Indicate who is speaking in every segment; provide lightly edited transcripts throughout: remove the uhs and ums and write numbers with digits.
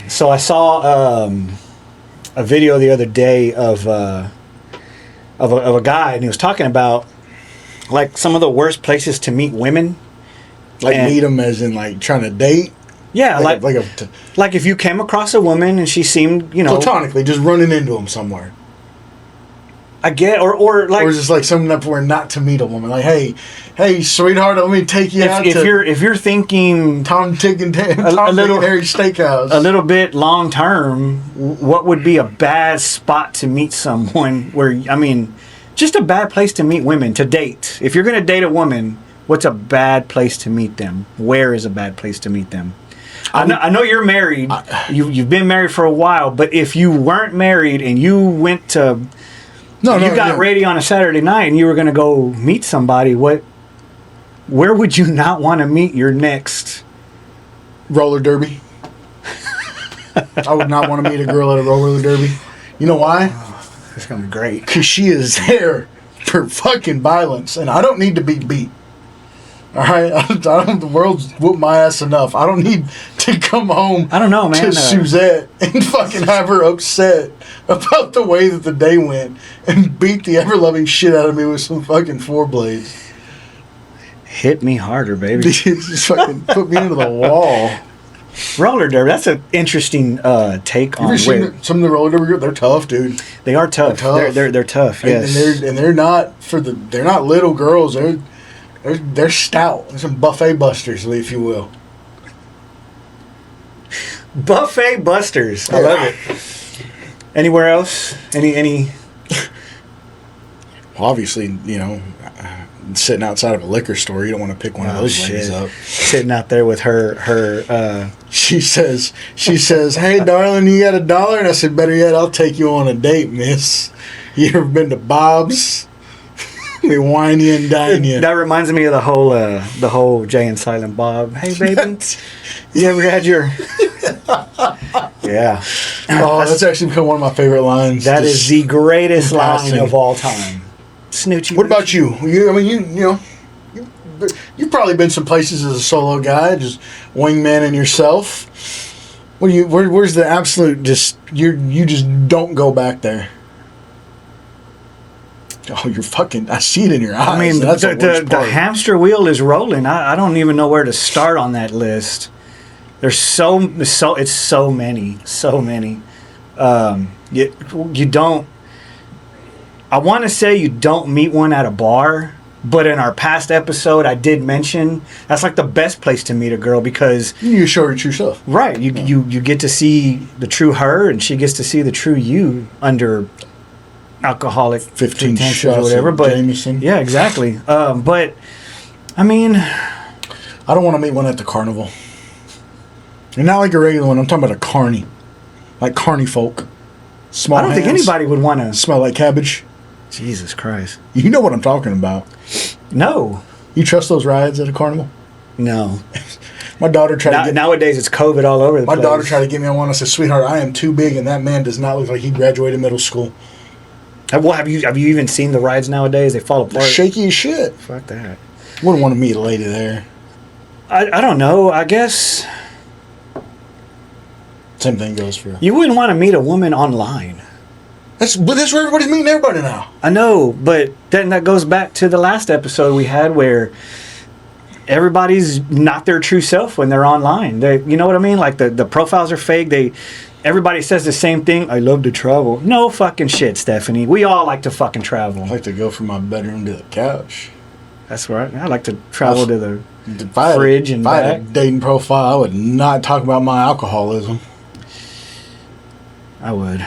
Speaker 1: So I saw a video the other day of a guy, and he was talking about like some of the worst places to meet women.
Speaker 2: Like meet them as in like trying to date.
Speaker 1: Yeah, like if you came across a woman and she seemed,
Speaker 2: platonically, just running into them somewhere.
Speaker 1: I get, or like,
Speaker 2: or just like something up where not to meet a woman. Like, hey, sweetheart, let me take you out.
Speaker 1: If you're thinking
Speaker 2: Tom, Dick, and Harry Steakhouse,
Speaker 1: a little bit long term, what would be a bad spot to meet someone? Just a bad place to meet women to date. If you're gonna date a woman, what's a bad place to meet them? Where is a bad place to meet them? I know you're married. You've been married for a while, but if you weren't married and you went to you got ready on a Saturday night and you were going to go meet somebody, where would you not want to meet your next
Speaker 2: roller derby? I would not want to meet a girl at a roller derby. You know why?
Speaker 1: It's going to be great.
Speaker 2: Because she is there for fucking violence, and I don't need to be beat. All right, the world's whooped my ass enough. I don't need to come home.
Speaker 1: I don't know, man.
Speaker 2: To Suzette and fucking have her upset about the way that the day went and beat the ever loving shit out of me with some fucking 4-blades.
Speaker 1: Hit me harder, baby.
Speaker 2: Just fucking put me into the wall.
Speaker 1: Roller derby. That's an interesting take on.
Speaker 2: Some of the roller derby, they're tough, dude.
Speaker 1: They are tough. They're tough. Yes,
Speaker 2: and they're not they're not little girls. They're stout. They're some buffet busters, if you will.
Speaker 1: Buffet busters. I love it. Anywhere else? Any?
Speaker 2: Well, obviously, sitting outside of a liquor store, you don't want to pick one of those ladies up.
Speaker 1: Sitting out there with her.
Speaker 2: She says, "Hey, darling, you got $1?" And I said, "Better yet, I'll take you on a date, miss. You ever been to Bob's? We wine you and dine you."
Speaker 1: That reminds me of the whole Jay and Silent Bob. Hey, baby, you ever had your? Yeah.
Speaker 2: Oh, that's actually become one of my favorite lines.
Speaker 1: That is the greatest line of all time. Snoochie.
Speaker 2: What about you? You've probably been some places as a solo guy, just wingman and yourself. Where's the absolute you just don't go back there? Oh, you're fucking... I see it in your eyes.
Speaker 1: I mean, the hamster wheel is rolling. I don't even know where to start on that list. There's so many. You don't... I want to say you don't meet one at a bar, but in our past episode, I did mention that's like the best place to meet a girl because...
Speaker 2: You show her true self.
Speaker 1: Right. You get to see the true her, and she gets to see the true you under... alcoholic
Speaker 2: 15
Speaker 1: shots or whatever, but
Speaker 2: Jameson.
Speaker 1: Yeah, exactly. But I mean,
Speaker 2: I don't want to meet one at the carnival. And not like a regular one. I'm talking about a carny, like carny folk. Small.
Speaker 1: I don't think anybody would want to
Speaker 2: smell like cabbage.
Speaker 1: Jesus Christ!
Speaker 2: You know what I'm talking about?
Speaker 1: No.
Speaker 2: You trust those rides at a carnival?
Speaker 1: No.
Speaker 2: My daughter tried to get...
Speaker 1: Nowadays, it's COVID all over the place.
Speaker 2: My daughter tried to get me on one. I said, "Sweetheart, I am too big, and that man does not look like he graduated middle school."
Speaker 1: Well, have you even seen the rides nowadays? They fall apart.
Speaker 2: They're shaky as shit.
Speaker 1: Fuck that.
Speaker 2: Wouldn't want to meet a lady there.
Speaker 1: I don't know. I guess...
Speaker 2: Same thing goes for...
Speaker 1: You wouldn't want to meet a woman online.
Speaker 2: That's where everybody's meeting everybody now.
Speaker 1: I know, but then that goes back to the last episode we had where everybody's not their true self when they're online. You know what I mean? Like the profiles are fake. Everybody says the same thing. I love to travel. No fucking shit, Stephanie. We all like to fucking travel.
Speaker 2: I like to go from my bedroom to the couch.
Speaker 1: That's right. I like to travel to the
Speaker 2: fridge and back. If I had a dating profile, I would not talk about my alcoholism.
Speaker 1: I would.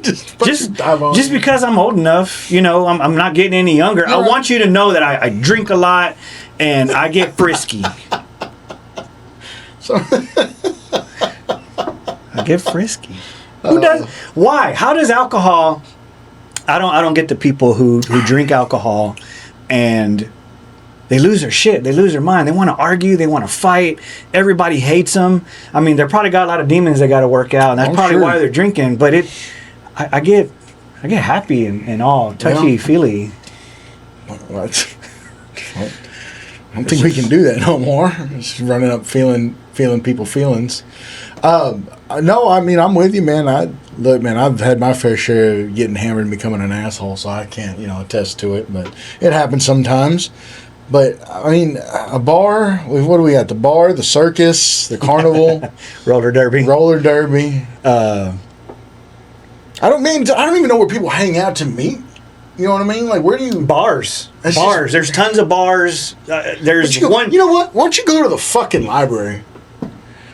Speaker 1: just because I'm old enough, I'm not getting any younger. I want you to know that I drink a lot and I get frisky. I get frisky. Who does? Why? How does alcohol? I don't get the people who drink alcohol and they lose their shit. They lose their mind. They want to argue. They want to fight. Everybody hates them. I mean, they probably got a lot of demons they got to work out, and that's probably why they're drinking. But I get happy and all touchy feely.
Speaker 2: What? I don't think we can do that no more. Just running up feeling feeling people feelings. No, I mean, I'm with you, man. Look, man, I've had my fair share of getting hammered and becoming an asshole, so I can't, attest to it. But it happens sometimes. But I mean, a bar. What do we got? The bar, the circus, the carnival,
Speaker 1: roller derby.
Speaker 2: I don't even know where people hang out to meet. You know what I mean? Like, where do you...
Speaker 1: Bars. There's tons of bars. There's one...
Speaker 2: You know what? Why don't you go to the fucking library? Why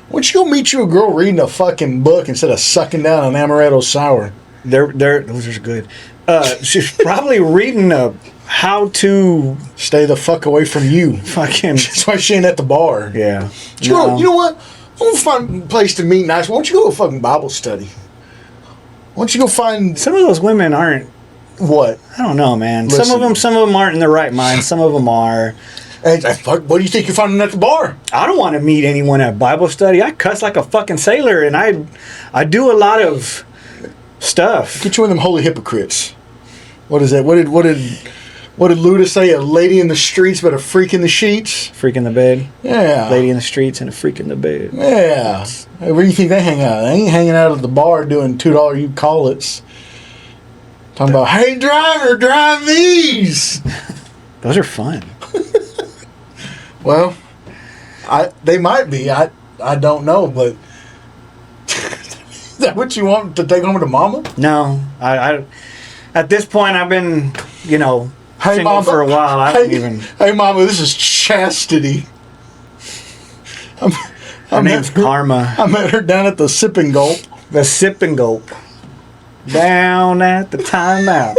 Speaker 2: don't you go meet you a girl reading a fucking book instead of sucking down an amaretto sour?
Speaker 1: Those are good. She's probably reading how to...
Speaker 2: Stay the fuck away from you.
Speaker 1: Fucking...
Speaker 2: That's why she ain't at the bar.
Speaker 1: Yeah.
Speaker 2: You know what? I want to find a place to meet nice. Why don't you go to a fucking Bible study? Why don't you go find...
Speaker 1: Some of those women aren't...
Speaker 2: What?
Speaker 1: I don't know, man.
Speaker 2: Listen.
Speaker 1: Some of them aren't in their right mind. Some of them are.
Speaker 2: Hey, what do you think you're finding at the bar?
Speaker 1: I don't want to meet anyone at Bible study. I cuss like a fucking sailor, and I do a lot of stuff.
Speaker 2: Get you one of them holy hypocrites. What is that? What did Luda say? A lady in the streets, but a freak in the sheets.
Speaker 1: Freak in the bed.
Speaker 2: Yeah.
Speaker 1: Lady in the streets and a freak in the bed.
Speaker 2: Yeah. Hey, where do you think they hang out? They ain't hanging out at the bar doing $2 you call it's. Talking about, hey driver, drive these.
Speaker 1: Those are fun.
Speaker 2: Well, they might be. I don't know, but is that what you want to take home to mama?
Speaker 1: No, I at this point I've been single
Speaker 2: mama,
Speaker 1: for a while. I don't even.
Speaker 2: Hey mama, this is Chastity.
Speaker 1: Her name's Karma.
Speaker 2: I met her down at the Sip and Gulp.
Speaker 1: The Sip and Gulp. Down at the timeout.